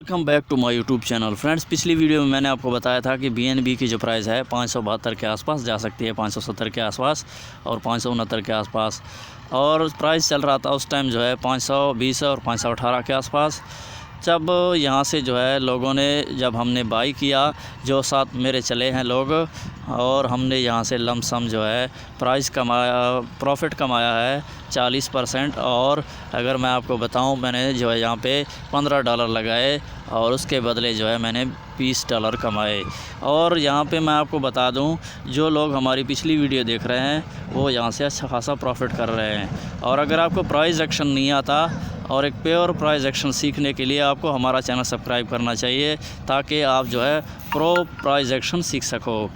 Welcome back to my YouTube channel. Friends, पिछली video में मैंने आपको बताया था कि BNB की जो प्राइस है 572 के आसपास जा सकती है, 570 के आसपास और 569 के आसपास। और प्राइस चल रहा था उस टाइम जो है 520 और 518 के आसपास। जब यहाँ से जो है लोगों ने, जब हमने बाई किया, जो साथ मेरे चले हैं लोग, और हमने यहाँ से लमसम जो है प्राइस कमाया, प्रॉफिट कमाया है 40%। और अगर मैं आपको बताऊं, मैंने जो है यहाँ पे $15 लगाए और उसके बदले जो है मैंने $20 कमाए। और यहाँ पे मैं आपको बता दूं, जो लोग हमारी पिछली वीडियो देख रहे हैं वो यहाँ से अच्छा खासा प्रॉफिट कर रहे हैं। और अगर आपको प्राइस एक्शन नहीं आता और एक प्योर प्राइस एक्शन सीखने के लिए आपको हमारा चैनल सब्सक्राइब करना चाहिए, ताकि आप जो है प्रो प्राइस एक्शन सीख सको।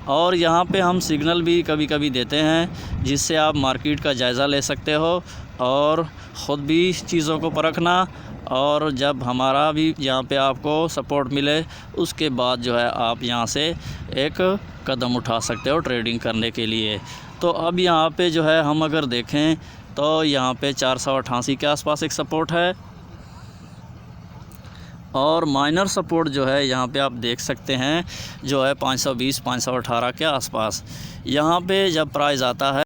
और यहाँ पे हम सिग्नल भी कभी कभी देते हैं, जिससे आप मार्केट का जायज़ा ले सकते हो और ख़ुद भी चीज़ों को परखना। और जब हमारा भी यहाँ पे आपको सपोर्ट मिले, उसके बाद जो है आप यहाँ से एक कदम उठा सकते हो ट्रेडिंग करने के लिए। तो अब यहाँ पे जो है हम अगर देखें तो यहाँ पे 488 के आसपास एक सपोर्ट है, और माइनर सपोर्ट जो है यहाँ पे आप देख सकते हैं जो है 520 518 के आसपास। यहाँ पे जब प्राइस आता है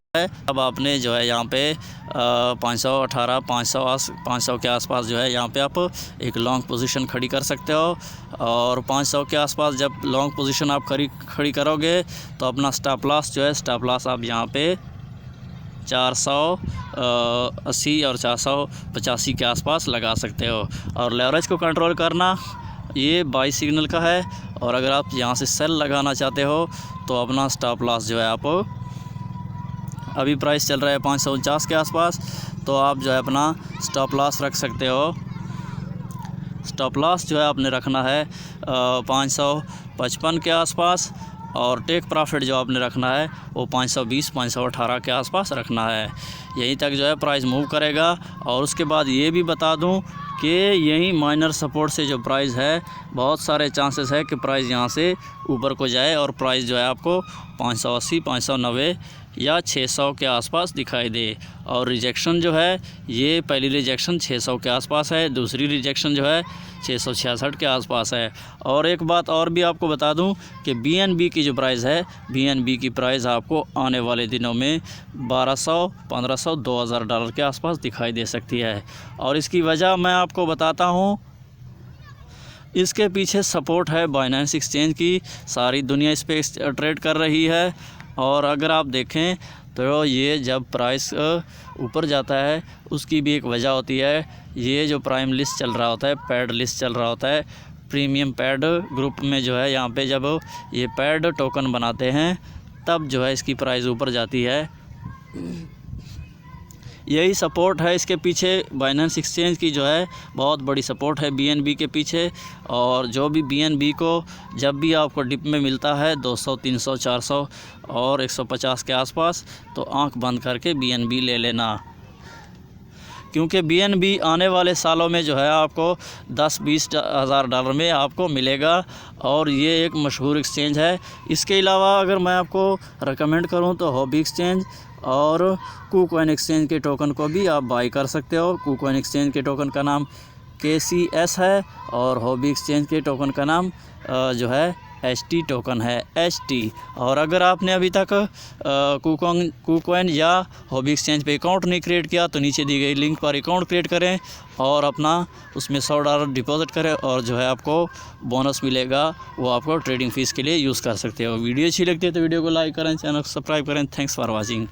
अब आपने जो है यहाँ पे 518 500 के आसपास जो है यहाँ पे आप एक लॉन्ग पोजीशन खड़ी कर सकते हो। और 500 के आसपास जब लॉन्ग पोजीशन आप खड़ी करोगे तो अपना स्टॉप लॉस जो है, स्टॉप लॉस आप यहाँ पे 480 और 485 के आसपास लगा सकते हो। और लेवरेज को कंट्रोल करना ये बाई सिग्नल का है। और अगर आप यहाँ से सेल लगाना चाहते हो तो अपना स्टॉप लॉस जो है, आप अभी प्राइस चल रहा है 549 के आसपास, तो आप जो है अपना स्टॉप लॉस रख सकते हो। स्टॉप लॉस जो है आपने रखना है 555 के आसपास, और टेक प्रॉफिट जो आपने रखना है वो 520 518 के आसपास रखना है। यहीं तक जो है प्राइस मूव करेगा। और उसके बाद ये भी बता दूं कि यही माइनर सपोर्ट से जो प्राइस है, बहुत सारे चांसेस है कि प्राइस यहाँ से ऊपर को जाए और प्राइस जो है आपको 580 590 या 600 के आसपास दिखाई दे। और रिजेक्शन जो है, ये पहली रिजेक्शन 600 के आसपास है, दूसरी रिजेक्शन जो है 666 के आसपास है। और एक बात और भी आपको बता दूं कि BNB की जो प्राइस है, BNB की प्राइस आपको आने वाले दिनों में $1200 $1500 $2000 के आसपास दिखाई दे सकती है। और इसकी वजह मैं आपको बताता हूं। इसके पीछे सपोर्ट है बाइनेंस एक्सचेंज की, सारी दुनिया इस पर ट्रेड कर रही है। और अगर आप देखें तो ये जब प्राइस ऊपर जाता है उसकी भी एक वजह होती है। ये जो प्राइम लिस्ट चल रहा होता है, पैड लिस्ट चल रहा होता है, प्रीमियम पैड ग्रुप में जो है, यहाँ पे जब ये पैड टोकन बनाते हैं तब जो है इसकी प्राइस ऊपर जाती है। यही सपोर्ट है इसके पीछे। बाइनेंस एक्सचेंज की जो है बहुत बड़ी सपोर्ट है BNB के पीछे। और जो भी BNB को जब भी आपको डिप में मिलता है 200 300 400 और 150 के आसपास, तो आंख बंद करके BNB ले लेना, क्योंकि BNB आने वाले सालों में जो है आपको 10-20 हज़ार डॉलर में आपको मिलेगा। और ये एक मशहूर एक्सचेंज है। इसके अलावा अगर मैं आपको रिकमेंड करूं तो हॉबी एक्सचेंज और KuCoin एक्सचेंज के टोकन को भी आप बाई कर सकते हो। KuCoin एक्सचेंज के टोकन का नाम KCS है और हॉबी एक्सचेंज के टोकन का नाम जो है HT टोकन है, HT। और अगर आपने अभी तक KuCoin या हॉबी एक्सचेंज पे अकाउंट नहीं क्रिएट किया तो नीचे दी गई लिंक पर अकाउंट क्रिएट करें और अपना उसमें $100 डिपॉजिट करें, और जो है आपको बोनस मिलेगा, वो आपको ट्रेडिंग फ़ीस के लिए यूज़ कर सकते हो। वीडियो अच्छी लगती है तो वीडियो को लाइक करें, चैनल को सब्सक्राइब करें। Thanks for watching.